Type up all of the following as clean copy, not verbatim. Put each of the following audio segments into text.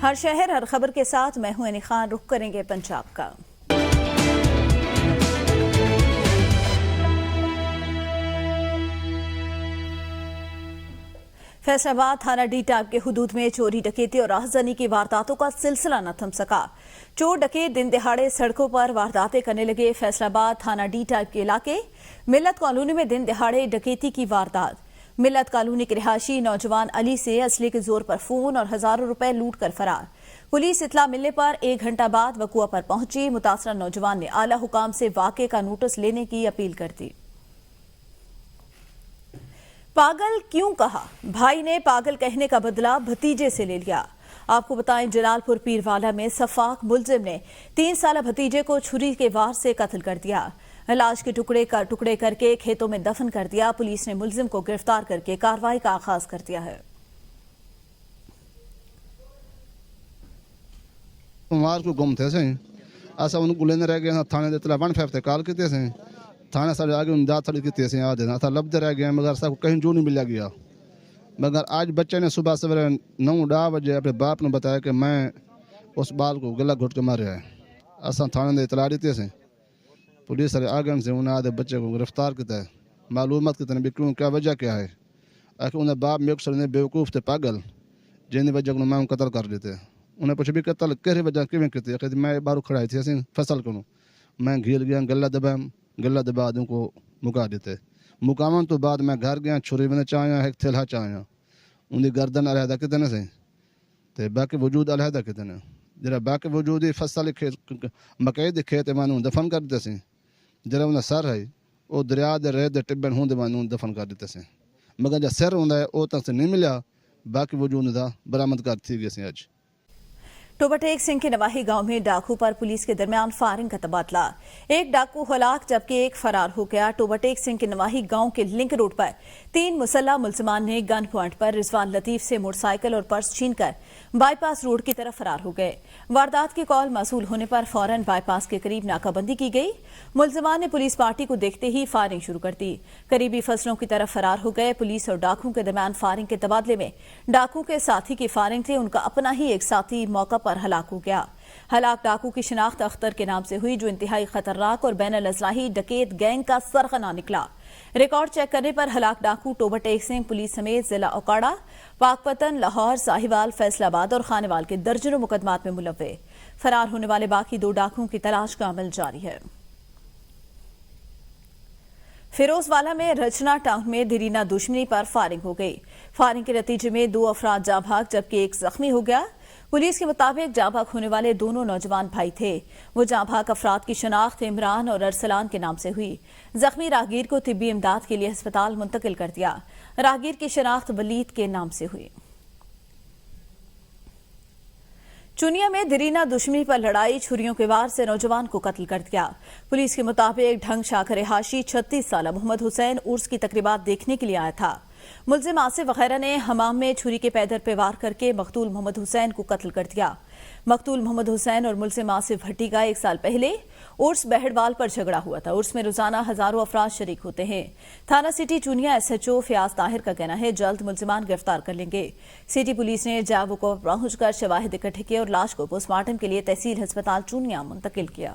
ہر شہر ہر خبر کے ساتھ میں ہوں علی خان، رخ کریں گے پنجاب کا۔ فیصل آباد تھانہ ڈی ٹائپ کے حدود میں چوری ڈکیتی اور راہزنی کی وارداتوں کا سلسلہ نہ تھم سکا۔ چور ڈکیت دن دہاڑے سڑکوں پر وارداتیں کرنے لگے۔ فیصل آباد تھانہ ڈی ٹائپ کے علاقے ملت کالونی میں دن دہاڑے ڈکیتی کی واردات۔ ملت کالونی کے رہائشی نوجوان علی سے اسلحے کے زور پر فون اور ہزاروں روپے لوٹ کر فرار۔ پولیس اطلاع ملنے پر 1 گھنٹہ بعد وقوع پر پہنچی۔ متاثرہ نوجوان نے اعلی حکام سے واقعے کا نوٹس لینے کی اپیل کر دی۔ پاگل کیوں کہا؟ بھائی نے پاگل کہنے کا بدلہ بھتیجے سے لے لیا۔ آپ کو بتائیں جلال پور پیروالا میں سفاق ملزم نے 3 سالہ بھتیجے کو چھری کے وار سے قتل کر دیا۔ لاش کے ٹکڑے کر کے کھیتوں میں دفن کر دیا۔ پولیس نے ملزم کو گرفتار کر کے کارروائی کا آغاز کر دیا ہے۔ سوموار کو گم تھے سیں ایسا ان کو لینے رہ گئے تھانے دے اطلاع 15 تے کال کیتے سیں تھانے سارے آگے امداد سڑی کیتے سیں آ دینا تھا لبدے رہ گئے مگر سب کہیں جو نہیں ملیا گیا۔ مگر آج بچے نے صبح سویرے 9-10 بجے اپنے باپ نے بتایا کہ میں اس بال کو گلا گھٹ کے ماریا ہے۔ ایسا تھانے دے اطلاع دیتے سیں پولیس سارے آگے سے انہیں آدھے بچے کو گرفتار کیتا ہے۔ معلومات کیتے ہیں کیوں کیا وجہ کیا ہے کہ انہیں باپ میں اکثر نے بیوقوف تھے پاگل جن وجہ کو میں قتل کر دیتے۔ انہیں پوچھا بھی قتل کہڑی وجہ کیوں کیتے کہ میں باہر کھڑائی تھی اسی فصل کروں میں گھیل گیا گلا دبا دوں کو مکا دیتے۔ مقامن تو بعد میں گھر گیا چھری میں چاہیا ایک تھیلا چاہیا ان کی گردن علیحدہ کتنے سے تے باقی وجود علیحدہ کتنے جرا باقی وجود ہی فصل مکئی دے کھیت مانوں دفن کر دیتے سے جرا انہیں سر ہے وہ دریا دے رہ دے ٹبن ہوں دے مانوں دفن کر دیتے سے مگر جب سر ہوں ہے وہ تک سے نہیں ملیا باقی وجود دا برآمد کر تھی گئے سے۔ آج ٹوبہ ٹیک سنگھ کے نواحی گاؤں میں ڈاکو پر پولیس کے درمیان فائرنگ کا تبادلہ۔ ایک ڈاکو ہلاک جبکہ ایک فرار ہو گیا۔ ٹوبہ ٹیک سنگھ کے نواحی گاؤں کے لنک روڈ پر 3 مسلح ملزمان نے گن پوائنٹ پر رضوان لطیف سے موٹر سائیکل اور پرس چھین کر بائی پاس روڈ کی طرف فرار ہو گئے۔ واردات کی کال موصول ہونے پر فوراً بائی پاس کے قریب ناکہ بندی کی گئی۔ ملزمان نے پولیس پارٹی کو دیکھتے ہی فائرنگ شروع کر دی۔ قریبی فصلوں کی طرف فرار ہو گئے۔ پولیس اور ڈاکو کے درمیان فائرنگ کے تبادلے میں ڈاکو کے ساتھی کی فائرنگ سے ان کا اپنا ہی ایک ساتھی موقع پر ہلاک ہو گیا۔ ہلاک ڈاکو کی شناخت اختر کے نام سے ہوئی جو انتہائی خطرناک اور بین الاضلاعی ڈکیت گینگ کا سرغنہ نکلا۔ ریکارڈ چیک کرنے پر ہلاک ڈاکو ٹوبہ ٹیک سنگھ پولیس سمیت ضلع اوکاڑا، پاکپتن، لاہور، ساہیوال، فیصل آباد اور خانیوال کے درجنوں مقدمات میں ملوث۔ فرار ہونے والے باقی 2 ڈاکوؤں کی تلاش کا عمل جاری ہے۔ فیروز والا میں رچنا ٹاؤن میں دیرینہ دشمنی پر فائرنگ ہو گئی۔ فائرنگ کے نتیجے میں 2 افراد جاں بھاگ جبکہ ایک زخمی ہو گیا۔ پولیس کے مطابق جاں بھاگ ہونے والے دونوں نوجوان بھائی تھے۔ وہ جاں بھاگ افراد کی شناخت عمران اور ارسلان کے نام سے ہوئی۔ زخمی راہگیر کو طبی امداد کے لیے ہسپتال منتقل کر دیا۔ راہگیر کی شناخت ولید کے نام سے ہوئی۔ چونیا میں دیرینہ دشمنی پر لڑائی، چھریوں کے وار سے نوجوان کو قتل کر دیا۔ پولیس کے مطابق ڈھنگ شاہ کا رہائشی 36 سالہ محمد حسین عرس کی تقریبات دیکھنے کے لیے آیا تھا۔ ملزم آصف وغیرہ نے حمام میں چھری کے پیدر پہ وار کر کے مقتول محمد حسین کو قتل کر دیا۔ مقتول محمد حسین اور ملزم آصف بھٹی کا 1 سال پہلے عرس بہڑوال پر جھگڑا ہوا تھا۔ عرس میں روزانہ ہزاروں افراد شریک ہوتے ہیں۔ تھانہ سٹی چونیا SHO فیاض طاہر کا کہنا ہے جلد ملزمان گرفتار کر لیں گے۔ سٹی پولیس نے جاوو کو پہنچ کر شواہد اکٹھے کیے اور لاش کو پوسٹ مارٹم کے لیے تحصیل ہسپتال چونیا منتقل کیا۔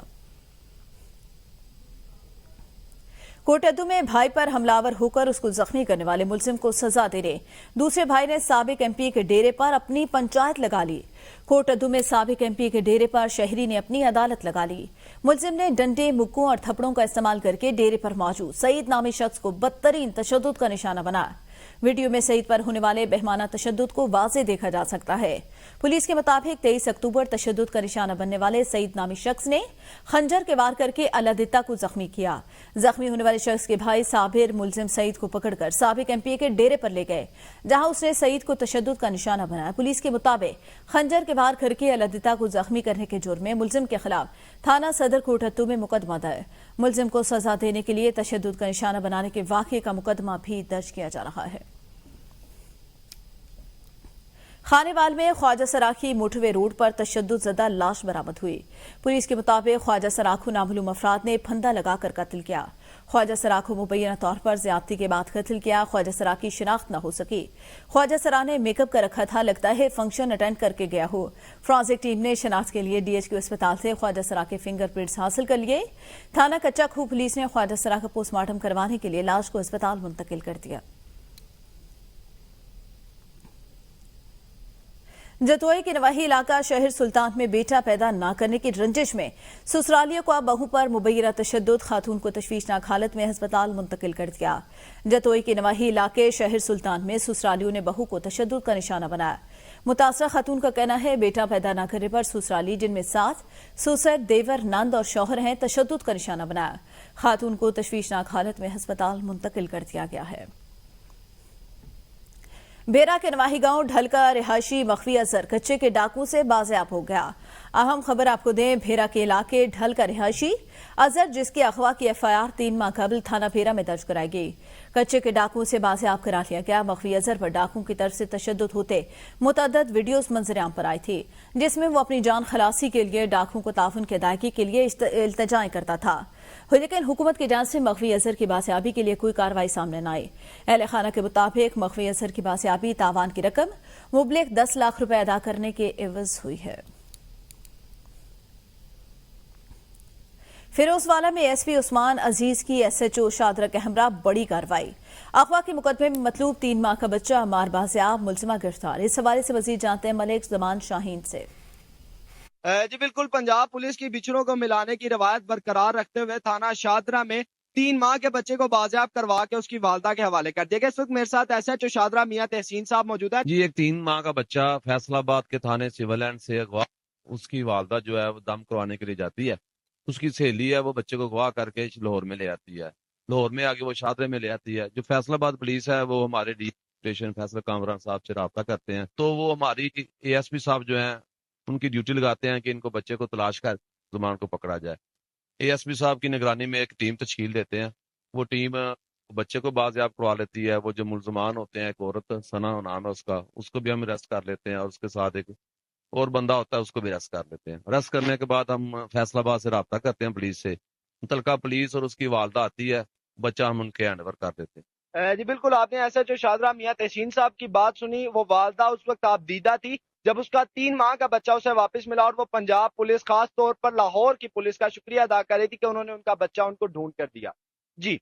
کوٹدو میں بھائی پر حملہ ہو کر اس کو زخمی کرنے والے ملزم کو سزا دینے دوسرے بھائی نے سابق MP کے ڈیرے پر اپنی پنچایت لگا لی۔ کوٹدو میں سابق MP کے ڈیرے پر شہری نے اپنی عدالت لگا لی۔ ملزم نے ڈنڈے، مکوں اور تھپڑوں کا استعمال کر کے ڈیرے پر موجود سعید نامی شخص کو بدترین تشدد کا نشانہ بنایا۔ ویڈیو میں سعید پر ہونے والے بہمانہ تشدد کو واضح دیکھا جا سکتا ہے۔ پولیس کے مطابق 23 اکتوبر تشدد کا نشانہ بننے والے سعید نامی شخص نے خنجر کے وار کر کے علادتہ کو زخمی کیا۔ زخمی ہونے والے شخص کے بھائی صابر ملزم سعید کو پکڑ کر سابق MP کے ڈیرے پر لے گئے جہاں اس نے سعید کو تشدد کا نشانہ بنایا۔ پولیس کے مطابق خنجر کے وار کر کے علادتہ کو زخمی کرنے کے جرم میں ملزم کے خلاف تھانہ صدر کوٹدو میں مقدمہ درج۔ ملزم کو سزا دینے کے لیے تشدد کا نشانہ بنانے کے واقعے کا مقدمہ بھی درج کیا جا رہا ہے۔ خانیوال میں خواجہ سراکھی موٹروے روڈ پر تشدد زدہ لاش برآمد ہوئی۔ پولیس کے مطابق خواجہ سراکھو نامعلوم افراد نے پھندا لگا کر قتل کیا۔ ख्वाजा सरा को मुबैना तौर पर ज्यादती के बाद कत्ल किया। ख्वाजा सरा की शिनाख्त न हो सकी। ख्वाजा सरा ने मेकअप कर रखा था, लगता है फंक्शन अटेंड करके गया हो। फॉरेंसिक टीम ने शिनाख्त के लिए DHQ अस्पताल से ख्वाजा सरा के फिंगरप्रिंट्स हासिल कर लिए। थाना कच्चा खूह पुलिस ने ख्वाजा सरा का पोस्टमार्टम करवाने के लिए लाश को अस्पताल मुंतकिल कर दिया। जतोई के नवाही इलाका शहर सुल्तान में बेटा पैदा न करने की रंजिश में ससुरालियों को बहू पर मुबैना तशद्दुद, खातून को तशवीशनाक हालत में अस्पताल मुंतकिल कर दिया। जतोई के नवाही इलाके शहर सुल्तान में ससुरालियों ने बहू को तशद्दुद का निशाना बनाया। मुतासरा खातून का कहना है बेटा पैदा न करने पर ससुराली, जिनमें 7 सुसर, देवर, नंद और शौहर हैं, तशद्दुद का निशाना बनाया। खातून को तशवीशनाक हालत में अस्पताल मुंतकिल कर दिया गया है। बेरा के नवाही गांव ढल का रिहायशी मखवी अजहर कच्चे के डाकू से बाजियाब हो गया। अहम खबर आपको दें, भेरा के इलाके ढल का रिहायशी अजहर, जिसकी अगवा की FIR 3 माह कबल थाना भेरा में दर्ज कराई गई, कच्चे के डाकू से बाजियाब करा लिया गया। मखवी अजहर पर डाकू की तरफ से तशद्दुद होते मुतअद्दिद वीडियोस मंजर-ए-आम पर आई थी, जिसमें वो अपनी जान खलासी के लिए डाकू को ताउन की अदायगी के लिए इल्तिजाएं करता था। लेकिन हुकूमत की जान से मखवी अजहर की बासियाबी के लिए कोई कार्रवाई सामने न आई। अहले खाना के मुताबिक मखवी अजहर की बासियाबी तावान की रकम मुबलिग 10 लाख रुपए अदा करने के एवज हुई है। फिरोजवाला में SP उस्मान अजीज की SHO शादरा के हमरा बड़ी कार्रवाई। अगवा के मुकदमे में मतलूब 3 माह का बच्चा मार बाजियाब, मुलजिमा गिरफ्तार। इस हवाले से मजीद जानते हैं मलिक जमान शाहीन से। जी बिल्कुल, पंजाब पुलिस की बिछड़ों को मिलाने की रवायत बरकरार रखते हुए थाना शादरा में 3 माह के बच्चे को बाजियाब करवा के उसकी वालदा के हवाले कर दिया गया। इस वक्त मेरे साथ SHO शादरा मियां तहसीन साहब मौजूद है। जी, एक 3 माह का बच्चा फैसलाबाद के थाने सिविल एंड से अगवा, उसकी वालदा जो है वो दम करवाने के लिए जाती है। उसकी सहेली है, वो बच्चे को अगवा करके लाहौर में ले आती है। लाहौर में आगे वो शादरे में ले आती है। जो फैसलाबाद पुलिस है वो हमारे डी स्टेशन फैसल कामरान साहब से रब्ता करते हैं, तो वो हमारी ASP साहब जो है उनकी ड्यूटी लगाते हैं कि इनको बच्चे को तलाश कर जुर्मान को पकड़ा जाए। ASP साहब की निगरानी में एक टीम तश्कील देते हैं। वो टीम बच्चे को बाजियाब करवा लेती है। वो जो मुलजमान होते हैं, एक औरत सना नाम है उसको भी हम अरेस्ट कर लेते हैं, और उसके साथ एक और बंदा होता है, उसको भी अरेस्ट कर लेते हैं। अरेस्ट करने के बाद हम फैसलाबाद से रब्ता करते हैं पुलिस से। मुतलका पुलिस और उसकी वालदा आती है, बच्चा हम उनके हैंड ओवर कर देते हैं। जी बिल्कुल, आपने SHO शादरा मियां तहसीन साहब की बात सुनी। वो वालदा उस वक्त आबदीदा थी जब उसका 3 माह का बच्चा उसे वापस मिला, और वो पंजाब पुलिस, खास तौर पर लाहौर की पुलिस का शुक्रिया अदा कर रही थी कि उन्होंने उनका बच्चा उनको ढूंढ कर दिया। जी,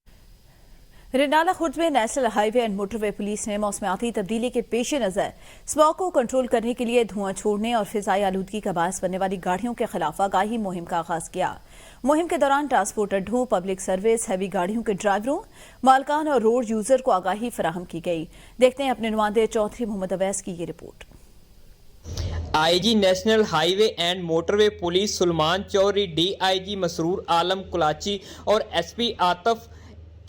रिनाला खुर्द में national highway and motorway police ने मौसमियाती तब्दीली के पेश नजर स्मॉग को कंट्रोल करने के लिए धुआं छोड़ने और फिजाई आलूदगी का बायस बनने वाली गाड़ियों के खिलाफ आगाही मुहिम का आगाज किया। मुहिम के दौरान ट्रांसपोर्ट अड्डों, पब्लिक सर्विस, हैवी गाड़ियों के ड्राइवरों, मालकान और रोड यूजर को आगाही फराहम की गई। देखते हैं अपने नुमाइंदे चौधरी मोहम्मद अवैस की ये रिपोर्ट। IG national highway and motorway police Suleman Chaudhry, DIG Masroor Alam Kulachi और SP आतफ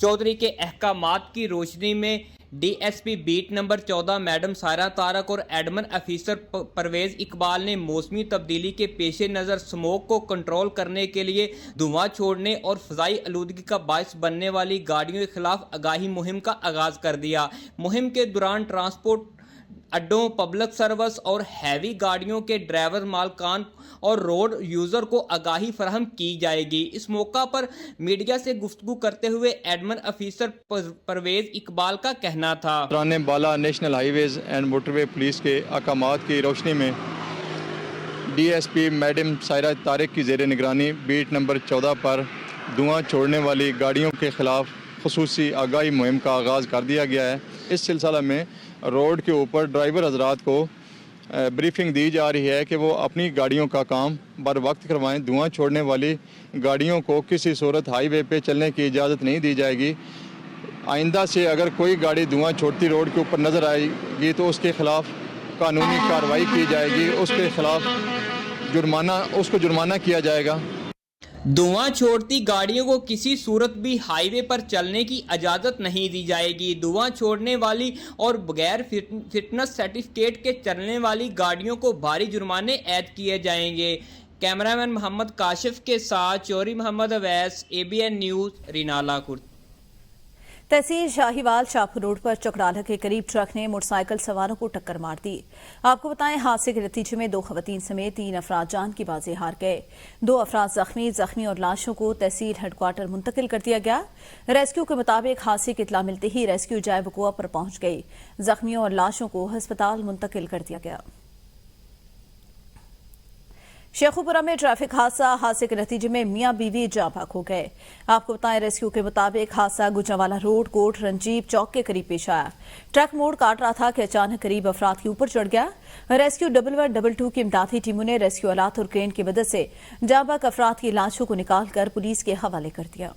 चौधरी के अहकामात की रोशनी में DSP beat number 14 madam Saira Tariq और एडमन अफीसर परवेज इकबाल ने मौसमी तब्दीली के पेश नज़र स्मोक को कंट्रोल करने के लिए धुआं छोड़ने और फ़ज़ाई आलूदगी का बायस बनने वाली गाड़ियों के खिलाफ आगाही मुहिम का आगाज़ कर दिया। मुहिम के दौरान ट्रांसपोर्ट अड्डों, पब्लिक सर्विस और हैवी गाड़ियों के ड्राइवर, मालकान और रोड यूज़र को आगाही फराहम की जाएगी। इस मौका पर मीडिया से गुफ्तगू करते हुए एडमन अफीसर परवेज इकबाल का कहना था, दौरान बाला national highways and motorway police के अहकामात की रोशनी में DSP मैडम सायरा तारक की ज़ेर निगरानी बीट नंबर 14 पर धुआं छोड़ने वाली गाड़ियों के खिलाफ खुसूसी आगाही मुहिम का आगाज़ कर दिया गया है। इस सिलसिला में रोड के ऊपर ड्राइवर हजरात को ब्रीफिंग दी जा रही है कि वो अपनी गाड़ियों का काम बर वक्त करवाएं। धुआं छोड़ने वाली गाड़ियों को किसी सूरत हाईवे पे चलने की इजाज़त नहीं दी जाएगी। आइंदा से अगर कोई गाड़ी धुआं छोड़ती रोड के ऊपर नज़र आएगी तो उसके खिलाफ कानूनी कार्रवाई की जाएगी, उसके खिलाफ उसको जुर्माना किया जाएगा। धुआं छोड़ती गाड़ियों को किसी सूरत भी हाईवे पर चलने की इजाज़त नहीं दी जाएगी। धुआं छोड़ने वाली और बगैर फिटनेस सर्टिफिकेट के चलने वाली गाड़ियों को भारी जुर्माने ऐद किए जाएंगे। कैमरामैन मोहम्मद काशिफ के साथ चौधरी मोहम्मद अवैस, ABN न्यूज़, रिनाला खुर्द। तहसील शाहीवाल शाहपुर रोड पर चकराला के करीब ट्रक ने मोटरसाइकिल सवारों को टक्कर मार दी। आपको बताएं, हादसे के नतीजे में 2 खवातीन समेत 3 अफराद जान की बाजी हार गए। 2 अफराद जख्मी और लाशों को तहसील हेडक्वार्टर मुंतकिल कर दिया गया। रेस्क्यू के मुताबिक हादसे की इत्तला मिलते ही रेस्क्यू जाए वकुआ पर पहुंच गई। जख्मियों और लाशों को अस्पताल मुंतकिल कर दिया गया। शेखुपुरा में ट्रैफिक हादसे के नतीजे में मियां बीवी जाँ भाग हो गए। आपको बताएं, रेस्क्यू के मुताबिक हादसा गुजरावाला रोड कोट रंजीव चौक के करीब पेश आया। ट्रक मोड़ काट रहा था कि अचानक करीब अफराद के ऊपर चढ़ गया। रेस्क्यू 1122 की इमदादी टीमों ने रेस्क्यू आलात और क्रेन की मदद से जाँ भाग अफराद की लाशों को निकालकर पुलिस के हवाले कर दिया।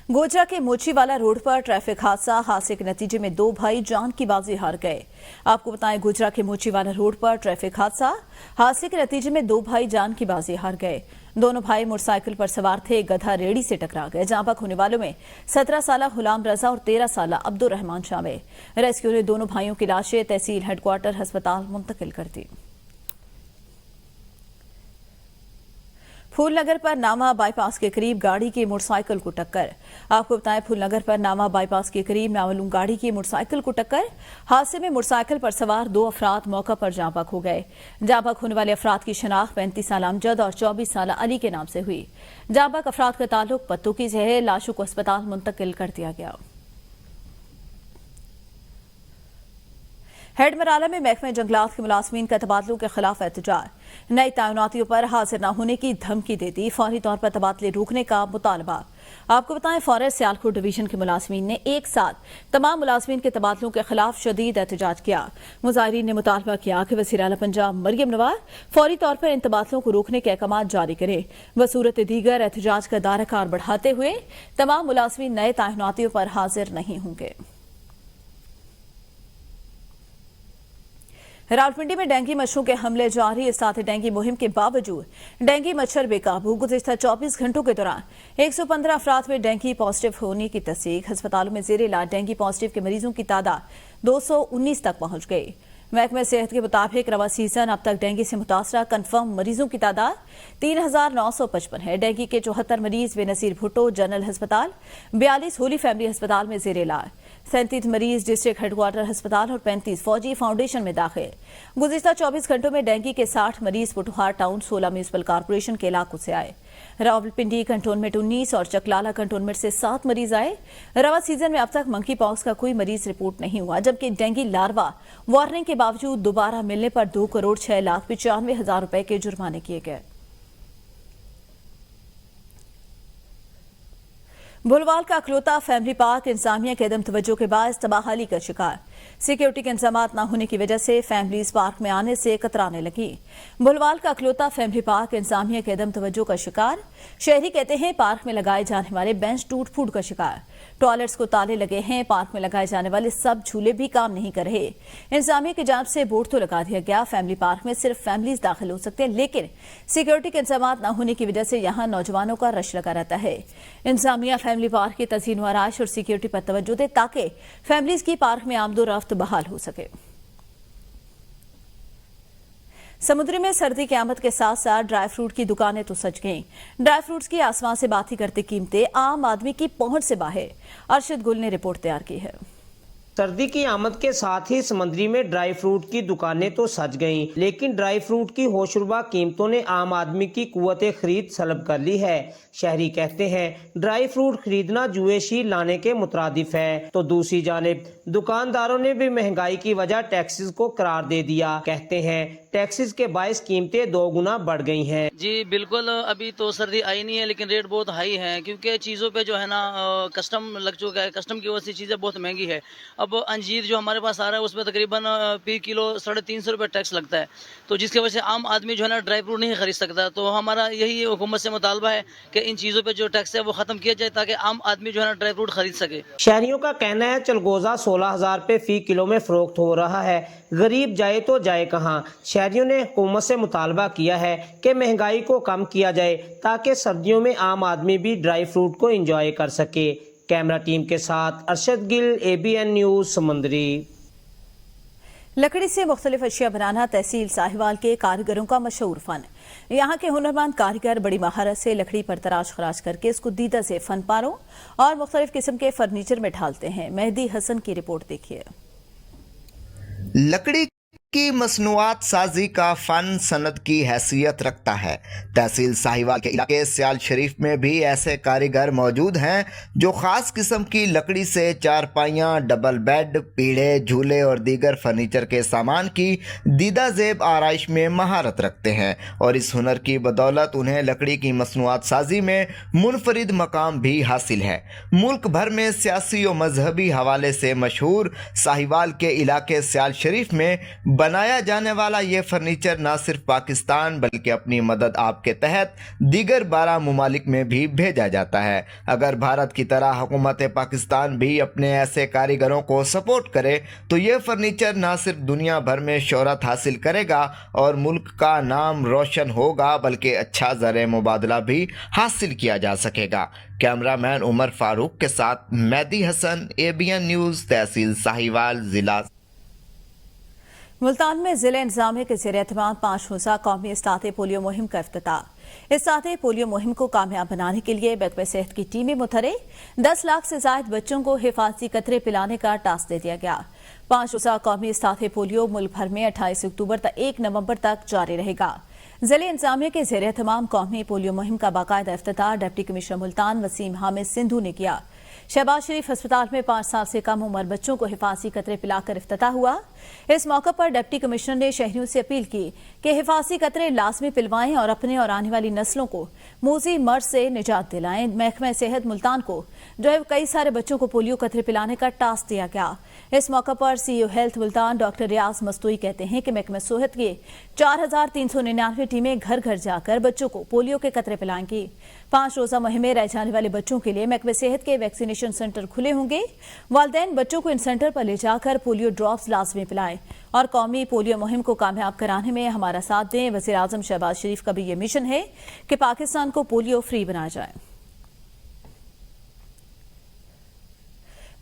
गोजरा के मोचीवाला रोड पर ट्रैफिक हादसे के नतीजे में 2 भाई जान की बाजी हार गए। आपको बताएं, गोजरा के मोचीवाला रोड पर ट्रैफिक हादसे के नतीजे में 2 भाई जान की बाजी हार गए। दोनों भाई मोटरसाइकिल पर सवार थे, गधा रेड़ी से टकरा गए। जाँ भाग होने वालों में 17 साल गुलाम रजा और 13 साल अब्दुल रहमान शामिल। रेस्क्यू ने दोनों भाइयों की लाशें तहसील हेडक्वार्टर अस्पताल मुंतकिल कर दी। फूलनगर पर नामा बाईपास के करीब गाड़ी की मोटरसाइकिल को टक्कर। आपको बताएं, फूलनगर पर नामा बाईपास के करीब नामालूम गाड़ी की मोटरसाइकिल को टक्कर। हादसे में मोटरसाइकिल पर सवार 2 अफराद मौका पर जाँ भाग हो गए। जाँ भाग होने वाले अफराद की शनाख्त 35 साल अमजद और 24 साल अली के नाम से हुई। जाँ भाग अफराद का ताल्लुक पत्तों की से है। लाशों को अस्पताल मुंतकिल कर दिया गया। हेडमराला में महकमे जंगलात के मुलाजमीन का तबादलों के खिलाफ एहतजाज। नई तैनातियों पर हाजिर न होने की धमकी दे दी। फौरी तौर पर तबादले रोकने का मुतालबा। आपको बताएं, फॉरेस्ट सियालकोट डिवीजन के मुलाजमीन ने एक साथ तमाम मुलाजमीन के तबादलों के खिलाफ शदीद एहतजाज किया। मुजाहिरीन ने मुतालबा किया कि वज़ीर आला पंजाब मरियम नवाज फौरी तौर पर इन तबादलों को रोकने के अहकाम जारी करे। बसूरत दीगर एहतजाज का दायरा बढ़ाते हुए तमाम मुलाजमीन नए तैनातियों पर हाजिर नहीं होंगे। रावलपिंडी में डेंगू मच्छरों के हमले जारी। इस साथ डेंगू मुहिम के बावजूद डेंगू मच्छर बेकाबू। गुज़िश्ता 24 घंटों के दौरान 115 अफराद में डेंगू पॉजिटिव होने की तस्दीक। अस्पतालों में ज़ेर इलाज डेंगू पॉजिटिव के मरीजों की तादाद 219 तक पहुंच गई। महकमे सेहत के मुताबिक रवा सीजन अब तक डेंगू से मुतासरा कन्फर्म मरीजों की तादाद 3955 है। डेंगू के 74 मरीज बेनसीर भुट्टो जनरल अस्पताल, 42 होली फैमिली अस्पताल में ज़ेर इलाज, 37 मरीज डिस्ट्रिक्ट हेडक्वार्टर अस्पताल और 35 फौजी फाउंडेशन में दाखिल। गुज़िश्ता 24 घंटों में डेंगू के 60 मरीज पुटुहार टाउन 16 म्यूनिसिपल कॉर्पोरेशन के इलाकों से आए। रावलपिंडी कंटोनमेंट 19 और चकलाला कंटोनमेंट से 7 मरीज आए। रवा सीजन में अब तक मंकी पॉक्स का कोई मरीज रिपोर्ट नहीं हुआ, जबकि डेंगू लार्वा वार्निंग के बावजूद दोबारा मिलने पर 2,06,95,000 रुपए के जुर्माने किए गए। बुलवाल का अखलौता फैमिली पार्क इंतजामिया के अदम तवज्जो के बाद तबाहाली का शिकार। सिक्योरिटी के इंतजाम न होने की वजह से फैमिलीज पार्क में आने से कतराने लगी। बुलवाल का अखलौता फैमिली पार्क इंतजामिया के अदम तवज्जो का शिकार। शहरी कहते हैं पार्क में लगाए जाने वाले बेंच टूट फूट का शिकार। टॉयलेट्स को ताले लगे हैं। पार्क में लगाए जाने वाले सब झूले भी काम नहीं कर रहे। इंतजामिया की जांच से बोर्ड तो लगा दिया गया, फैमिली पार्क में सिर्फ फैमिलीज दाखिल हो सकते हैं, लेकिन सिक्योरिटी के इंतजाम न होने की वजह से यहाँ नौजवानों का रश लगा रहता है। इंतजामिया फैमिली पार्क की तज़ीन व आराइश और सिक्योरिटी पर तवज्जो दे ताकि फैमिलीज की पार्क में आमदोरफ्त बहाल हो सके। समुद्र में सर्दी की आमद के साथ साथ ड्राई फ्रूट की दुकानें तो सज गईं। ड्राई फ्रूट्स की आसमान से बातें करती कीमतें आम आदमी की पहुंच से बाहर। अरशद गुल ने रिपोर्ट तैयार की है। सर्दी की आमद के साथ ही समंदरी में ड्राई फ्रूट की दुकानें तो सज गईं, लेकिन ड्राई फ्रूट की होशरुबा कीमतों ने आम आदमी की कुव्वत खरीद सलब कर ली है। शहरी कहते हैं ड्राई फ्रूट खरीदना जुएशी लाने के मुतरादिफ है, तो दूसरी जानिब दुकानदारों ने भी महंगाई की वजह टैक्सेस को करार दे दिया। कहते हैं टैक्सेस के बायस कीमतें 2 गुना बढ़ गई हैं। जी बिल्कुल, अभी तो सर्दी आई नहीं है लेकिन रेट बहुत हाई है, क्योंकि चीज़ों पे जो है ना कस्टम लग चुका है। कस्टम की वजह से चीज़ें बहुत महंगी है। अब अंजीर जो हमारे पास आ रहा है उसमें तकरीबन फी किलो 350 रुपये टैक्स लगता है, तो जिसकी वजह से आम आदमी जो है ना ड्राई फ्रूट नहीं खरीद सकता। तो हमारा यही हुकूमत से मुतालबा है कि इन चीज़ों पे जो टैक्स है वो ख़त्म किया जाए ताकि आम आदमी जो है ना ड्राई फ्रूट खरीद सके। शहरियों का कहना है चलगोजा 16,000 रुपये फी किलो में फरोख्त हो रहा है। गरीब जाए तो जाए कहाँ। शहरियों ने हुकूमत से मुतालबा किया है कि महंगाई को कम किया जाए ताकि सर्दियों में आम आदमी भी ड्राई फ्रूट को एंजॉय कर सके। कैमरा टीम के साथ अरशद गिल, ABN न्यूज़, समंदरी। लकड़ी से मुख्तलिफ अशिया बनाना तहसील साहिवाल के कारीगरों का मशहूर फन। यहाँ के हुनरमंद कारीगर बड़ी महारत से लकड़ी पर तराश खराश करके इसको दीदा से फन पारों और मुख्तलिफ किस्म के फर्नीचर में ढालते हैं। मेहदी हसन की रिपोर्ट देखिए। लकड़ी की मसनूआत साजी का फन सनद की हैसियत रखता है। तहसील साहिवाल के इलाके सियाल शरीफ में भी ऐसे कारीगर मौजूद हैं जो ख़ास किस्म की लकड़ी से चारपाइयाँ, डबल बेड, पीढ़े, झूले और दीगर फर्नीचर के सामान की दीदा ज़ेब आराइश में महारत रखते हैं और इस हुनर की बदौलत उन्हें लकड़ी की मसनूआत साजी में मुनफरिद मकाम भी हासिल है। मुल्क भर में सियासी और मजहबी हवाले से मशहूर साहिवाल के इलाके सियाल शरीफ में बनाया जाने वाला ये फर्नीचर न सिर्फ पाकिस्तान बल्कि अपनी मदद आप के तहत दीगर 12 मुमालिक में भी भेजा जाता है। अगर भारत की तरह हुकूमत पाकिस्तान भी अपने ऐसे कारीगरों को सपोर्ट करे तो ये फर्नीचर न सिर्फ दुनिया भर में शोहरत हासिल करेगा और मुल्क का नाम रोशन होगा बल्कि अच्छा ज़र मुबादला भी हासिल किया जा सकेगा। कैमरामैन उमर फारूक के साथ मेहदी हसन, ABN न्यूज़, तहसील साहिवाल, ज़िला। मुल्तान में जिले इंतजामिया के ज़ेर एहतमाम 5 रोज़ा कौमी इस्ताते पोलियो मुहिम का इफ्तिताह। इस्ताते पोलियो मुहिम को कामयाब बनाने के लिए महकमे सेहत की टीमें मुतहरे 10 लाख से जायद बच्चों को हिफाजती कतरे पिलाने का टास्क दे दिया गया। 5 रोज़ा कौमी इस्ताते पोलियो मुल्क भर में 28 अक्टूबर तक 1 नवंबर तक जारी रहेगा। जिले इंतजामिया के ज़ेर एहतमाम कौमी पोलियो मुहिम का बाकायदा इफ्तिताह डिप्टी कमिश्नर मुल्तान वसीम हामिद सिंधु ने किया। शहबाज शरीफ अस्पताल में 5 साल से कम उम्र बच्चों को हिफाजती कतरे पिलाकर इफ्तिताह हुआ। इस मौके पर डिप्टी कमिश्नर ने शहरियों से अपील की कि हिफाजती कतरे लाजमी पिलवाएं और अपने और आने वाली नस्लों को मूजी मर्ज से निजात दिलाएं। महकमा सेहत मुल्तान को जो है कई सारे बच्चों को पोलियो कतरे पिलाने का टास्क दिया गया। इस मौके पर CEO हेल्थ मुल्तान डॉक्टर रियाज मस्तूई कहते हैं कि महकमा सेहत की 4399 टीमें घर घर जाकर बच्चों को पोलियो के कतरे पिलाएंगी। 5 रोज़ा मुहिम में रह जाने वाले बच्चों के लिए महकमा सेहत के वैक्सीनेशन सेंटर खुले होंगे। वालिदैन बच्चों को इन सेंटर पर ले जाकर पोलियो ड्रॉप्स लाजमी पिलाएं और कौमी पोलियो मुहिम को कामयाब कराने में हमारा साथ दें। वज़ीर आज़म शहबाज शरीफ का भी ये मिशन है कि पाकिस्तान को पोलियो फ्री बनाया जाए।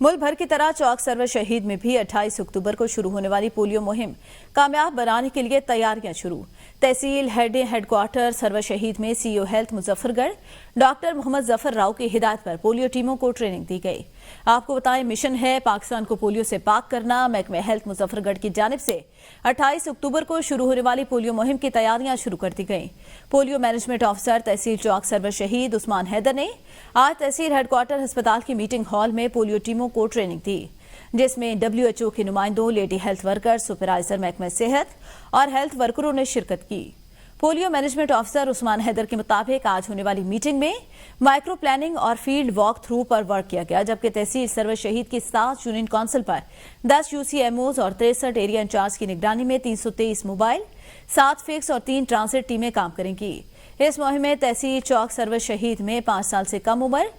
मुल्क भर की तरह चौक सरवर शहीद में भी 28 अक्टूबर को शुरू होने वाली पोलियो मुहिम कामयाब बनाने के लिए तैयारियां शुरू। तहसील हेडक्वार्टर सरवर शहीद में CEO health Muzaffargarh doctor Mohammad Zafar Rao की हिदायत पर पोलियो टीमों को ट्रेनिंग दी गई। आपको बताएं, मिशन है पाकिस्तान को पोलियो से पाक करना। महकमे हेल्थ मुजफ्फरगढ़ की जानिब से 28 अक्टूबर को शुरू होने वाली पोलियो मुहिम की तैयारियां शुरू कर दी गई। पोलियो मैनेजमेंट ऑफिसर तहसील चौक सरवर शहीद उस्मान हैदर ने आज तहसील हेडक्वार्टर अस्पताल की मीटिंग हॉल में पोलियो टीमों को ट्रेनिंग दी, जिसमें WHO के नुमाइंदों, लेडी हेल्थ वर्कर, सुपरवाइजर महकमा सेहत और हेल्थ वर्करों ने शिरकत की। Polio management officer Usman Haider के मुताबिक आज होने वाली मीटिंग में माइक्रो प्लानिंग और फील्ड वॉक थ्रू पर वर्क किया गया, जबकि तहसील सरवर शहीद की 7 यूनियन काउंसिल पर 10 UCMOs और 63 एरिया इंचार्ज की निगरानी में 323 मोबाइल, 7 फिक्स और 3 ट्रांसिट टीमें काम करेंगी। इस मुहिम में तहसील चौक सरवर शहीद में 5 साल से कम उम्र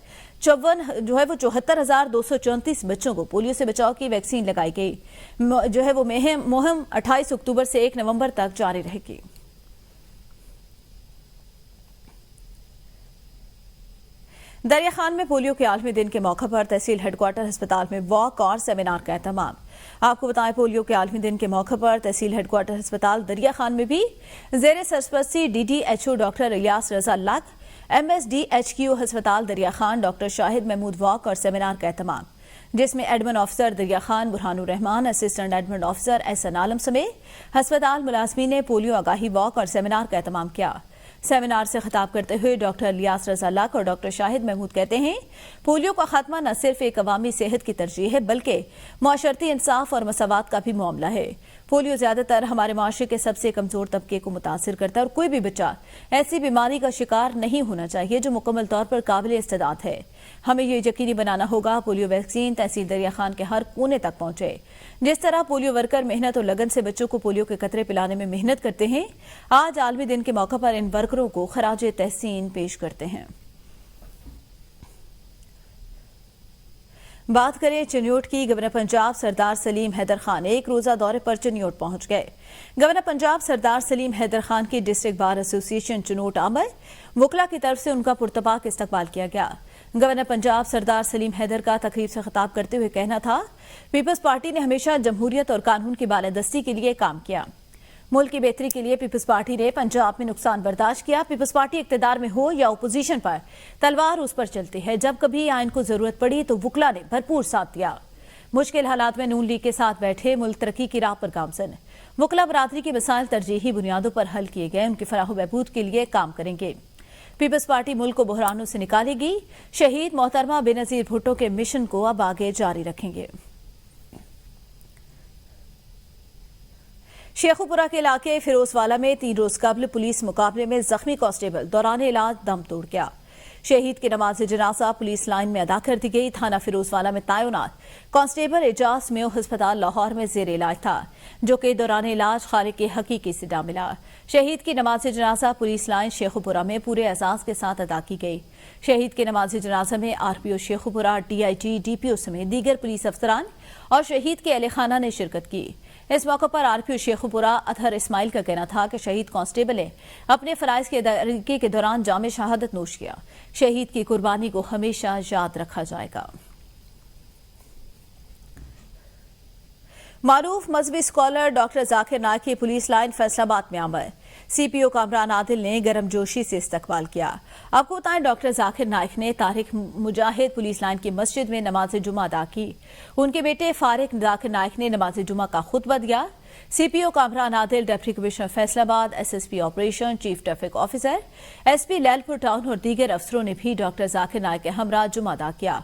74,234 बच्चों को पोलियो से बचाव की वैक्सीन लगाई गई। मुहिम 28 अक्टूबर से 1 नवंबर तक जारी रहेगी। दरिया खान में पोलियो के आलमी दिन के मौके पर तहसील हेडक्वार्टर अस्पताल में वॉक और सेमिनार का एहतमाम। आपको बताएं, पोलियो के आलमी दिन के मौके पर तहसील हेडक्वार्टर अस्पताल दरिया खान में भी ज़ेर सरपरस्ती DDHO doctor Ilyas Raza Lak, MSDHQ अस्पताल दरिया खान डॉक्टर शाहिद महमूद वॉक और सेमिनार का एहतमाम, जिसमें admin officer Darya Khan Burhanur Rehman, assistant admin officer Ehsan Alam समेत अस्पताल मुलाजमीन ने पोलियो आगाही वॉक और सेमिनार का एहतमाम किया। सेमिनार से खिताब करते हुए डॉक्टर इलियास रजा लक और डॉक्टर शाहिद महमूद कहते हैं, पोलियो का खात्मा न सिर्फ एक अवामी सेहत की तरजीह है बल्कि माशरती इंसाफ और मसावात का भी मामला है। पोलियो ज्यादातर हमारे माशरे के सबसे कमजोर तबके को मुतासिर करता है और कोई भी बच्चा ऐसी बीमारी का शिकार नहीं होना चाहिए जो मुकम्मल तौर पर काबिल इस्तेदाद है। हमें ये यकीनी बनाना होगा पोलियो वैक्सीन तहसील दरिया खान के हर कोने तक पहुंचे। जिस तरह पोलियो वर्कर मेहनत और लगन से बच्चों को पोलियो के कतरे पिलाने में मेहनत करते हैं, आज आलमी दिन के मौके पर इन वर्करों को खराजे तहसीन पेश करते हैं। बात करें चिन्योट की। गवर्नर पंजाब सरदार सलीम हैदर खान 1 रोजा दौरे पर चिन्योट पहुंच गए। गवर्नर पंजाब सरदार सलीम हैदर खान की डिस्ट्रिक्ट बार एसोसिएशन चिन्योट आमर वकला की तरफ से उनका पुरतपाक इस्तकबाल किया गया। गवर्नर पंजाब सरदार सलीम हैदर का तकरीब से खिताब करते हुए कहना था, पीपल्स पार्टी ने हमेशा जमहूरियत और कानून की बालादस्ती के लिए काम किया। मुल्क की बेहतरी के लिए पीपल्स पार्टी ने पंजाब में नुकसान बर्दाश्त किया। पीपल्स पार्टी इक्तदार में हो या अपोजिशन पर, तलवार उस पर चलती है। जब कभी आइन को जरूरत पड़ी तो वुकला ने भरपूर साथ दिया। मुश्किल हालात में नून लीग के साथ बैठे, मुल्क तरक्की की राह पर गामजन। वुकला बरादरी की मसाइल तरजीही बुनियादों पर हल किए गए, उनकी फलाह बहबूद के लिए काम करेंगे। पीपल्स पार्टी मुल्क को बहरानों से निकालेगी। शहीद मोहतरमा बेनजीर भुट्टो के मिशन को अब आगे जारी रखेंगे। शेखुपुरा के इलाके फिरोजवाला में 3 रोज कबल पुलिस मुकाबले में जख्मी कांस्टेबल दौरान इलाज दम तोड़ गया। शहीद की नमाज जनाजा पुलिस लाइन में अदा कर दी गई। थाना फिरोजवाला में तैनात कांस्टेबल एजाज मेयो अस्पताल लाहौर में जेर इलाज था, जो कि दौरान इलाज खालिक के हकीकी से जा मिला। शहीद की नमाज जनाजा पुलिस लाइन शेखुपुरा में पूरे एजाज के साथ अदा की गई। शहीद की नमाज जनाजा में आरपीओ शेखुपुरा, डीआईजी, डीपीओ समेत दीगर पुलिस अफसरान और शहीद के अहले खाना ने शिरकत की। इस मौके पर आरपीओ शेखुपुरा अतहर इस्माइल का कहना था कि शहीद कांस्टेबल ने अपने फराइज की अदायगी के दौरान जामे शहादत नोश किया। शहीद की कुर्बानी को हमेशा याद रखा जाएगा। मारूफ मजहबी स्कॉलर डॉक्टर जाकिर नाइक की पुलिस लाइन फैसलाबाद में आमद। सीपीओ कामरान आदिल ने गर्मजोशी से इस्तकबाल किया। आपको बताएं, डॉक्टर जाकिर नाइक ने तारिक मुजाहिद पुलिस लाइन की मस्जिद में नमाज जुमा अदा की। उनके बेटे फारिक जाकिर नाइक ने नमाज जुमा का खुतबा दिया। CPO Kamran Adil, deputy commissioner Faisalabad, SSP operation, chief traffic officer, SP Lyallpur town और दीगर अफसरों ने भी डॉक्टर जाकिर नाइक के हमरा जुमा अदा किया।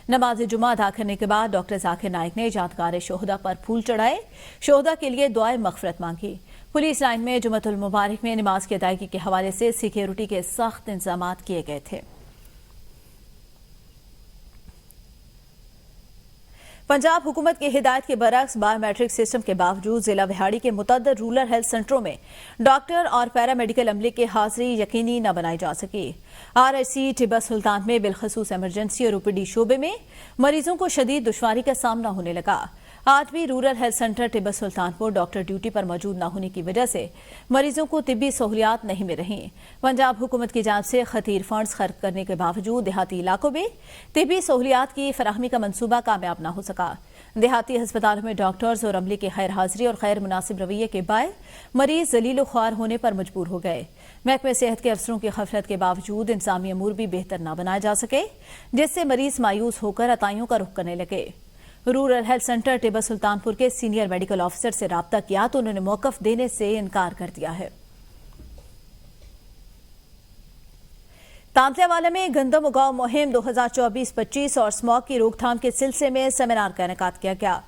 नमाज जुमा अदा करने के बाद डॉक्टर जाकिर नाइक ने यादगार शोहदा पर फूल चढ़ाए, शोहदा के लिए दुआए मगफरत मांगी। पुलिस लाइन में जुमतुल मुबारक में नमाज की अदायगी के हवाले से सिक्योरिटी के सख्त इंतजाम किए गए थे। पंजाब हुकूमत की हिदायत के बरक्स बायोमेट्रिक सिस्टम के बावजूद जिला बिहाड़ी के मुतअद्दिद रूरल हेल्थ सेंटरों में डॉक्टर और पैरामेडिकल अमले की हाजिरी यकीनी न बनाई जा सकी। आरएचसी टिब्बा सुल्तान में बिलखसूस इमरजेंसी और ओपीडी शोबे में मरीजों को शदीद दुश्वारी का सामना होने लगा। आज भी rural health centre Tibba Sultanpur doctor duty पर मौजूद न होने की वजह से मरीजों को तिब्बी सहूलियात नहीं मिल रही। पंजाब हुकूमत की जानिब से खतीर फंड्स खर्च करने के बावजूद देहाती इलाकों में तिब्बी सहूलियात की फराहमी का मंसूबा कामयाब न हो सका। देहाती अस्पतालों में डॉक्टर्स और अमले की खैर हाजिरी और गैर मुनासिब रवैये के बाय मरीज जलील ख्वार होने पर मजबूर हो गए। महकमे सेहत के अफसरों की गफलत के बावजूद इंतजामी अमूर भी बेहतर न बनाए जा सके, जिससे मरीज मायूस होकर अताइयों का रुख करने लगे। Rural health centre Tibba Sultanpur के सीनियर मेडिकल ऑफिसर से राब्ता किया तो उन्होंने मौकफ देने से इनकार कर दिया है। तांतल्यावाला में गंदम उगाओ मुहिम 2024-25 और स्मॉग की रोकथाम के सिलसिले में सेमिनार का इनेकाद किया गया।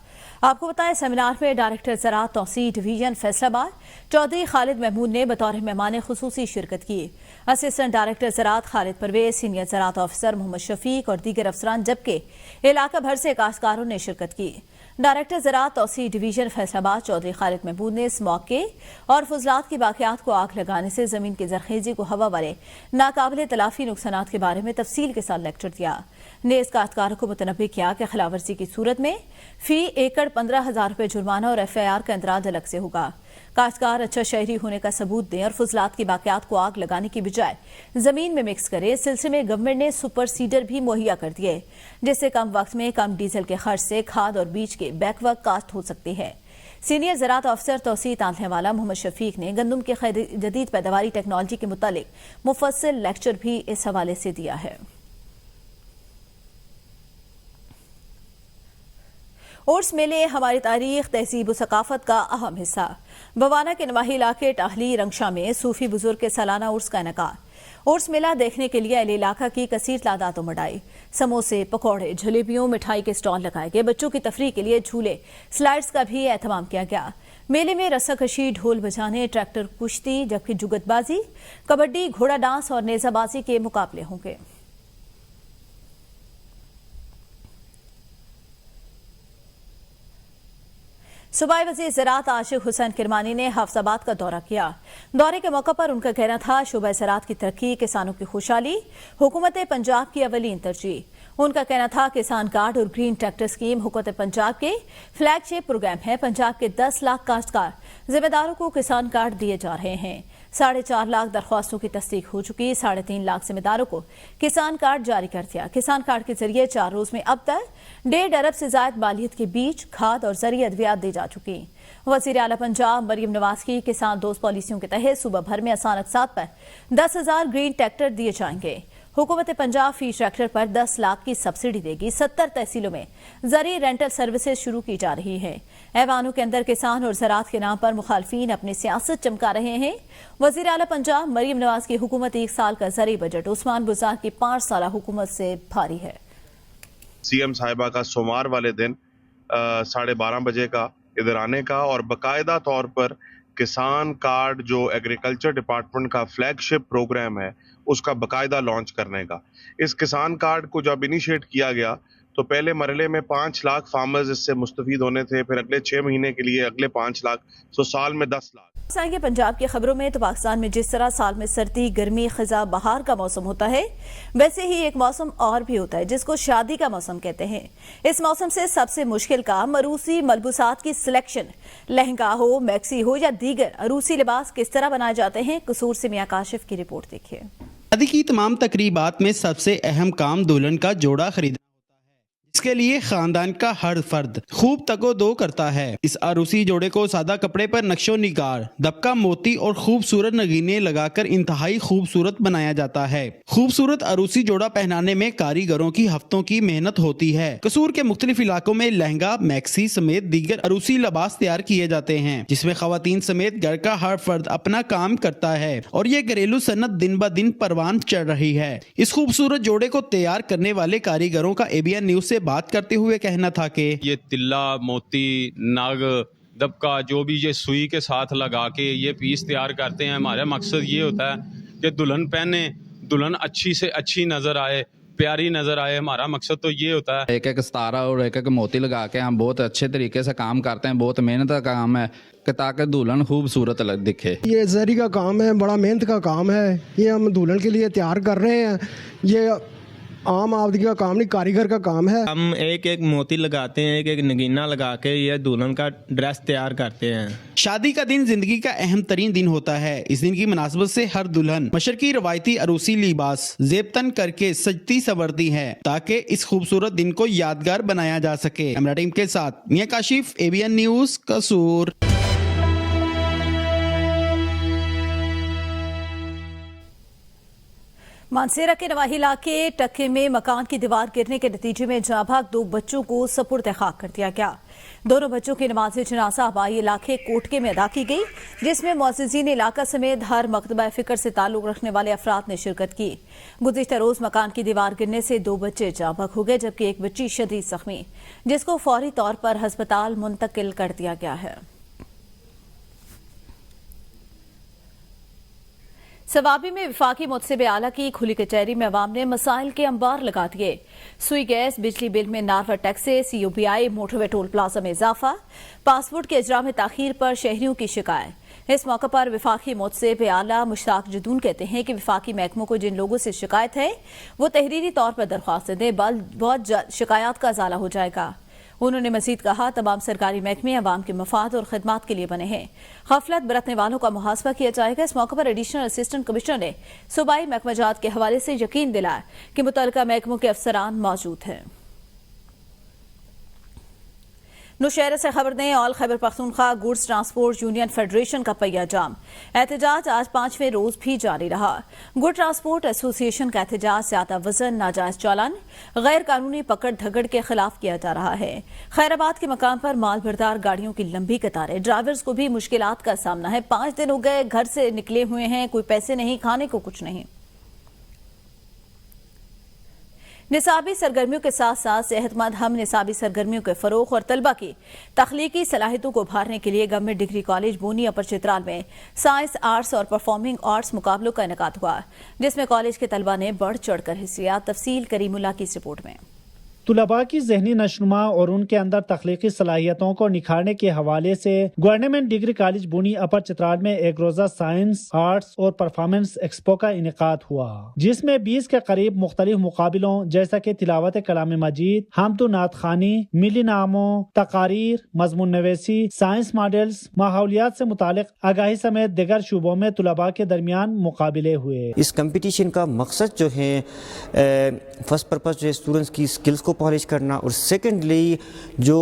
आपको बताएं, सेमिनार में डायरेक्टर ज़राअत तौसीह डिवीजन फैसलाबाद चौधरी खालिद महमूद ने बतौर मेहमान खुसूसी शिरकत की। असिस्टेंट डायरेक्टर ज़राअत खालिद परवेज, सीनियर ज़राअत ऑफिसर मोहम्मद शफीक और दीगर अफसरान, जबकि इलाका भर से काश्तकारों ने शिरकत की। डायरेक्टर ज़राअत तौसीह डिवीजन फैसलाबाद चौधरी खालिद महमूद ने स्मॉग के और फजलात की बाक़ियात को आग लगाने से जमीन की जरखेजी को हवा वाले नाकाबिले तलाफी नुकसानात के बारे में तफसील के साथ लेक्चर दिया। नेज़ काश्तकारों को मुतनब्बे किया कि खिलाफवर्जी की सूरत में फी एकड़ 15,000 रुपये जुर्माना और FIR का इंदराज अलग से होगा। काश्तकार अच्छा शहरी होने का सबूत दें और फजलात की बाक़ियात को आग लगाने की बजाय जमीन में मिक्स करें। इस सिलसिले में गवर्नमेंट ने सुपर सीडर भी मुहैया कर दिए, जिससे कम वक्त में कम डीजल के खर्च से खाद और बीज के बैकवर्क कास्ट हो सकती है। सीनियर ज़राअत ऑफिसर तौसीह तांतल्यावाला मोहम्मद शफीक ने गंदम के जदीद पैदावारी टेक्नोलॉजी के मुतालिक मुफस्सिल लेक्चर भी इस हवाले से दिया है। उर्स मेले हमारी तारीख, तहजीब और सकाफत का अहम हिस्सा। बवाना के नवाही इलाके टाहली रंगशा में सूफी बुजुर्ग के सालाना उर्स का इनेकाद। उर्स मेला देखने के लिए अहले इलाका की कसीर तादाद उमड़ आई। समोसे, पकौड़े, जलेबियों, मिठाई के स्टॉल लगाए गए। बच्चों की तफरीह के लिए झूले, स्लाइड्स का भी एहतमाम किया गया। मेले में रस्साकशी, ढोल बजाने, ट्रैक्टर कुश्ती, जबकि जुगतबाजी, कबड्डी, घोड़ा डांस और नेजाबाजी के मुकाबले होंगे। सूबाई वज़ीर ज़राअत आशिक हुसैन किरमानी ने हाफजाबाद का दौरा किया। दौरे के मौके पर उनका कहना था, शोबा ज़राअत की तरक्की, किसानों की खुशहाली हुकूमत पंजाब की अवलीन तरजीह। उनका कहना था, किसान कार्ड और ग्रीन ट्रैक्टर स्कीम हुकूमत पंजाब के फ्लैगशिप प्रोग्राम है। पंजाब के 10 लाख काश्तकार जिम्मेदारों को किसान कार्ड दिए जा रहे हैं। 4.5 लाख दरख्वास्तों की तस्दीक हो चुकी। 3.5 लाख जिम्मेदारों को किसान कार्ड जारी कर दिया। किसान कार्ड के जरिए 4 रोज में अब तक 1.5 अरब से ज्यादा मालियत के बीज, खाद और जरिए अद्वियात दी जा चुकी। वजीर आला पंजाब मरियम नवाज की किसान दोस्त पॉलिसियों के तहत सूबा भर में आसान अक़सात पर 10,000 ग्रीन ट्रैक्टर दिए जाएंगे। हुकूमत पंजाब फी ट्रैक्टर पर 10 लाख की सब्सिडी देगी। 70 तहसीलों में जरिए रेंटल सर्विसेज शुरू की जा रही है। ऐवानों के अंदर किसान और ज़राअत के नाम पर मुखालफीन अपनी सियासत चमका रहे हैं। वजीर आला पंजाब मरियम नवाज की हुकूमत 1 साल का ज़रिए बजट उस्मान बुज़दार की 5 साल हुकूमत से भारी है। सीएम साहिबा का सोमवार वाले दिन 12:30 बजे का इधर आने का और बाकायदा तौर पर किसान कार्ड जो एग्रीकल्चर डिपार्टमेंट का फ्लैगशिप प्रोग्राम है उसका बाकायदा लॉन्च करने का। इस किसान कार्ड को जब इनिशिएट किया गया तो पहले मरहले में 5 लाख फार्मर्स इससे मुस्तफीद होने थे, फिर अगले 6 महीने के लिए अगले 5 लाख, तो साल में 10 लाख। आएंगे पंजाब की खबरों में। तो पाकिस्तान में जिस तरह साल में सर्दी, गर्मी, खिजा, बहार का मौसम होता है, वैसे ही एक मौसम और भी होता है जिसको शादी का मौसम कहते हैं। इस मौसम से सबसे मुश्किल काम अरूसी मलबूसात की सिलेक्शन। लहंगा हो, मैक्सी हो या दीगर अरूसी लिबास किस तरह बनाए जाते हैं, कसूर से मियां काशिफ की रिपोर्ट देखिए। शादी की तमाम तकरीबात में सबसे अहम काम दुल्हन का जोड़ा खरीदना। इसके लिए खानदान का हर फर्द खूब तको-दो करता है। इस अरूसी जोड़े को सादा कपड़े पर नक्शो निगार, दबका मोती और खूबसूरत नगीने लगाकर इंतहाई खूबसूरत बनाया जाता है। खूबसूरत अरूसी जोड़ा पहनाने में कारीगरों की हफ्तों की मेहनत होती है। कसूर के मुख्तलिफ इलाकों में लहंगा, मैक्सी समेत दीगर अरूसी लिबास तैयार किए जाते हैं, जिसमें खवातीन समेत घर का हर फर्द अपना काम करता है और ये घरेलू सनत दिन ब दिन परवान चढ़ रही है। इस खूबसूरत जोड़े को तैयार करने वाले कारीगरों का एबीएन न्यूज से बात करते हुए कहना था कि ये तिल्ला, मोती, नाग, दबका जो भी ये सुई के साथ लगा के ये पीस तैयार करते हैं। हमारा मकसद ये होता है कि दुल्हन पहने, दुल्हन अच्छी से अच्छी नजर आए, प्यारी नजर आए। हमारा मकसद तो ये होता है। एक एक सितारा और एक एक मोती लगा के हम बहुत अच्छे तरीके से काम करते हैं। बहुत मेहनत का काम है कि ताकि दुल्हन खूबसूरत दिखे। ये जरी का काम है, बड़ा मेहनत का काम है। ये हम दुल्हन के लिए तैयार कर रहे हैं। ये आम आदमी का काम नहीं, कारीगर का काम है। हम एक एक मोती लगाते हैं, एक एक नगीना लगा के ये दुल्हन का ड्रेस तैयार करते हैं। शादी का दिन जिंदगी का अहम तरीन दिन होता है। इस दिन की मुनासबत से हर दुल्हन मशरकी रवायती अरूसी लिबास जेबतन करके सजती संवरती है ताकि इस खूबसूरत दिन को यादगार बनाया जा सके। हमारा टीम के साथ मियां काशिफ, एबीएन न्यूज, कसूर। मानसेरा के नवाही इलाके टक्के में मकान की दीवार गिरने के नतीजे में जाबाग 2 बच्चों को सपुर्द खाक कर दिया गया। दोनों बच्चों की नमाज जनाजा आबाई इलाके कोटके में अदा की गई, जिसमें मुअज़्ज़िज़ीन इलाका समेत हर मकतबा फिक्र से ताल्लुक रखने वाले अफराद ने शिरकत की। गुज़िश्ता रोज मकान की दीवार गिरने से 2 बच्चे जाबाग हो गए, जबकि एक बच्ची शदीद जख्मी, जिसको फौरी तौर पर अस्पताल मुंतकिल कर दिया गया है। सवाबी में विफाकी मुतसिब आला की खुली कचहरी में अवाम ने मसाइल के अंबार लगा दिए। सुई गैस, बिजली बिल में नार्वा taxes, CUBI, motorway toll plaza में इजाफा, पासपोर्ट के इजरा में ताखीर पर शहरियों की शिकायत। इस मौके पर विफाकी मुतसिब आला मुश्ताक जदून कहते हैं कि विफाकी महकमों को जिन लोगों से शिकायत है वो तहरीरी तौर पर दरख्वास्त दें, बहुत जल्द शिकायत का अजाला हो जाएगा। उन्होंने मजीद कहा, तमाम सरकारी महकमे अवाम के मफाद और खिदमात के लिए बने हैं। गफलत बरतने वालों का मुहासबा किया जाएगा। इस मौके पर एडिशनल असिस्टेंट कमिश्नर ने सूबाई महकमाजात के हवाले से यकीन दिलाया कि मुतल्लिका महकमों के अफसरान मौजूद हैं। नौशहरा से खबर दें, all Khyber Pakhtunkhwa goods transport union federation का पहिया जाम। एहतजाज आज 5वें रोज भी जारी रहा। गुड ट्रांसपोर्ट एसोसिएशन का एहतजाज ज्यादा वजन, नाजायज चालान, गैर कानूनी पकड़ धकड़ के खिलाफ किया जा रहा है। खैराबाद के मकाम पर माल बरदार गाड़ियों की लंबी कतारें, ड्राइवर्स को भी मुश्किलात का सामना है। 5 दिन हो गए घर से निकले हुए हैं, कोई पैसे नहीं, खाने को कुछ नहीं। निसाबी सरगर्मियों के साथ साथ सेहतमंद हम निसाबी सरगर्मियों के फरोग और तलबा की तख्लीकी सलाहियतों को उभारने के लिए गवर्नमेंट डिग्री कॉलेज बोनी अपर चित्राल में साइंस, आर्ट्स और परफॉर्मिंग आर्ट्स मुकाबलों का इनेकाद हुआ, जिसमें कॉलेज के तलबा ने बढ़ चढ़ कर हिस्सा लिया। तफसील करीमुल्लाह की इस रिपोर्ट में। طلباء کی ذہنی نشوونما اور ان کے اندر تخلیقی صلاحیتوں کو نکھارنے کے حوالے سے گورنمنٹ ڈگری کالج بونی اپر چترال میں ایک روزہ سائنس، آرٹس اور پرفارمنس ایکسپو کا انعقاد ہوا، جس میں 20 کے قریب مختلف مقابلوں جیسا کہ تلاوت کلام مجید، حمد و نعت خوانی، ملی ناموں، تقاریر، مضمون نویسی، سائنس ماڈلز، ماحولیات سے متعلق آگاہی سمیت دیگر شعبوں میں طلباء کے درمیان مقابلے ہوئے۔ اس کمپٹیشن کا مقصد جو ہے فرسٹ پرپس جو ہے اسٹوڈنٹس کی اسکلز کو پالش کرنا، اور سیکنڈلی جو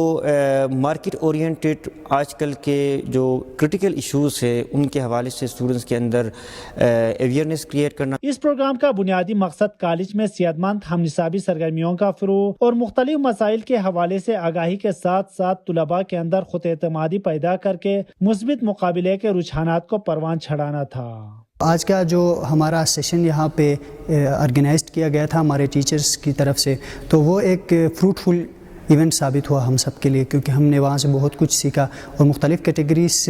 مارکیٹ اورینٹیڈ آج کل کے جو کرٹیکل ایشوز ہے ان کے حوالے سے اسٹوڈنٹس کے اندر اویئرنیس کریٹ کرنا۔ اس پروگرام کا بنیادی مقصد کالج میں صحت مند ہم نصابی سرگرمیوں کا فروغ اور مختلف مسائل کے حوالے سے آگاہی کے ساتھ ساتھ طلباء کے اندر خود اعتمادی پیدا کر کے مثبت مقابلے کے رجحانات کو پروان چڑھانا تھا۔ آج کا جو ہمارا سیشن یہاں پہ آرگنائزڈ کیا گیا تھا ہمارے ٹیچرز کی طرف سے، تو وہ ایک فروٹفل ایونٹ ثابت ہوا ہم سب کے لیے، کیونکہ ہم نے وہاں سے بہت کچھ سیکھا اور مختلف کیٹیگریز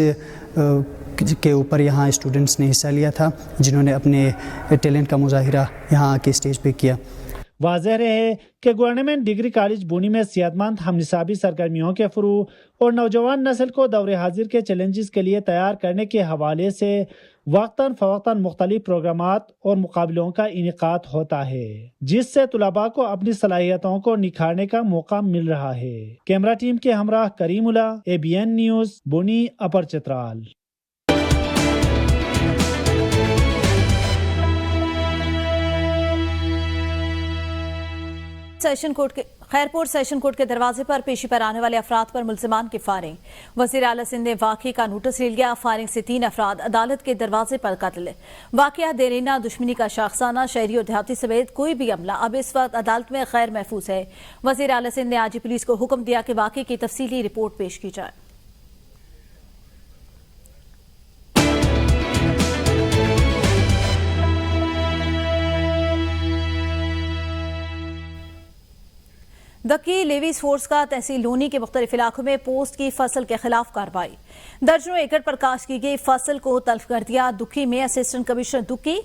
کے اوپر یہاں اسٹوڈنٹس نے حصہ لیا تھا، جنہوں نے اپنے ٹیلنٹ کا مظاہرہ یہاں آ کے اسٹیج پہ کیا۔ واضح رہے کہ گورنمنٹ ڈگری کالج بونی میں صحت مند ہم نصابی سرگرمیوں کے فروغ اور نوجوان نسل کو دور حاضر کے چیلنجز کے لیے تیار کرنے کے حوالے سے وقتاً فوقتاً مختلف پروگرامات اور مقابلوں کا انعقاد ہوتا ہے، جس سے طلباء کو اپنی صلاحیتوں کو نکھارنے کا موقع مل رہا ہے۔ کیمرہ ٹیم کے ہمراہ کریم اللہ، ABN نیوز، بونی اپر چترال۔ سیشن کورٹ کے خیرپور سیشن کورٹ کے دروازے پر پیشی پر آنے والے افراد پر ملزمان کی فائرنگ۔ وزیر اعلیٰ سندھ نے واقعے کا نوٹس لے لیا۔ فائرنگ سے 3 افراد عدالت کے دروازے پر قتل۔ واقعہ دیرینہ دشمنی کا شاخسانہ شہری اور دیہاتی سمیت کوئی بھی عملہ اب اس وقت عدالت میں غیر محفوظ ہے۔ وزیر اعلیٰ سندھ نے آج پولیس کو حکم دیا کہ واقعے کی تفصیلی رپورٹ پیش کی جائے۔ دکی لیویز فورس کا تحصیل لونی کے مختلف علاقوں میں پوسٹ کی فصل کے خلاف کارروائی۔ درجنوں ایکڑ پر کاشت کی گئی فصل کو تلف کر دیا۔ دکی میں اسسٹنٹ کمشنر دکی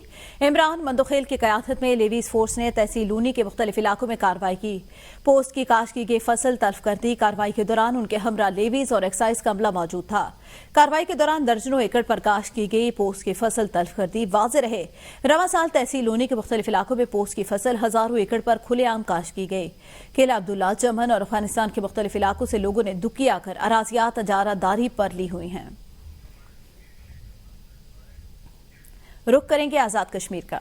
عمران مندوخیل کی قیادت میں لیویز فورس نے تحصیل لونی کے مختلف علاقوں میں کارروائی کی۔ پوسٹ کی کاشت کی گئی فصل تلف کر دی۔ کارروائی کے دوران ان کے ہمراہ لیویز اور ایکسائز کا عملہ موجود تھا۔ کارروائی کے دوران درجنوں ایکڑ پر کاشت کی گئی پوسٹ کی فصل تلف کر دی۔ واضح رہے رواں سال تحصیل لونی کے مختلف علاقوں میں پوسٹ کی فصل ہزاروں ایکڑ پر کھلے عام کاشت کی گئی۔ قلعہ عبداللہ، چمن اور افغانستان کے مختلف علاقوں سے لوگوں نے دکی آ کر اراضیات اجارہ داری پر لی ہوئی ہیں۔ رخ کریں گے آزاد کشمیر کا۔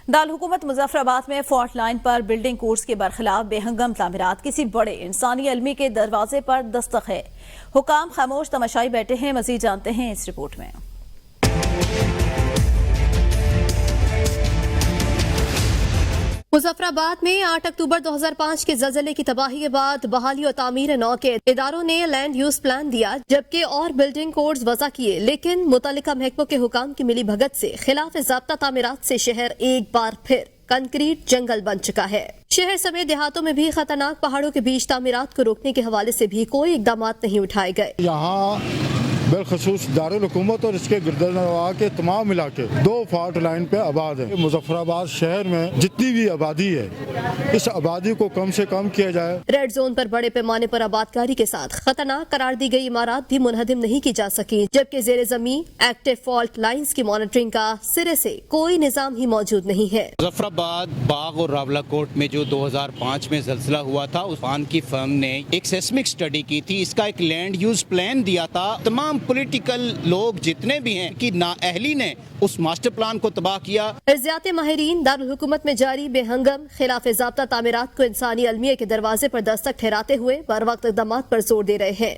دارالحکومت مظفر آباد میں فالٹ لائن پر بلڈنگ کوڈز کے برخلاف بے ہنگم تعمیرات کسی بڑے انسانی المی کے دروازے پر دستک ہے۔ حکام خاموش تماشائی بیٹھے ہیں۔ مزید جانتے ہیں اس رپورٹ میں۔ مظفر آباد میں 8 اکتوبر 2005 کے زلزلے کی تباہی کے بعد بحالی و تعمیر نو کے اداروں نے لینڈ یوز پلان دیا، جبکہ اور بلڈنگ کوڈز وضع کیے، لیکن متعلقہ محکموں کے حکام کی ملی بھگت سے خلاف ضابطہ تعمیرات سے شہر ایک بار پھر کنکریٹ جنگل بن چکا ہے۔ شہر سمیت دیہاتوں میں بھی خطرناک پہاڑوں کے بیچ تعمیرات کو روکنے کے حوالے سے بھی کوئی اقدامات نہیں اٹھائے گئے۔ یہاں بالخصوص دارالحکومت اور اس کے گردنواح کے تمام علاقے 2 فالٹ لائن پہ آباد ہیں۔ مظفر آباد شہر میں جتنی بھی آبادی ہے اس آبادی کو کم سے کم کیا جائے۔ ریڈ زون پر بڑے پیمانے پر آبادکاری کے ساتھ خطرناک قرار دی گئی عمارات بھی منہدم نہیں کی جا سکی، جبکہ زیر زمین ایکٹیو فالٹ لائنز کی مانیٹرنگ کا سرے سے کوئی نظام ہی موجود نہیں ہے۔ مظفر آباد باغ اور راولہ کوٹ میں جو 2005 میں زلزلہ ہوا تھا، اس فان کی فرم نے ایک سیسمک سٹڈی کی تھی، اس کا ایک لینڈ یوز پلان دیا تھا۔ تمام پولیٹیکل لوگ جتنے بھی ہیں کہ نااہلی نے اس ماسٹر پلان کو تباہ کیا۔ ارضیات ماہرین دارالحکومت میں جاری بے ہنگم خلاف ضابطہ تعمیرات کو انسانی المیہ کے دروازے پر دستک ٹھہراتے ہوئے بر وقت اقدامات پر زور دے رہے ہیں۔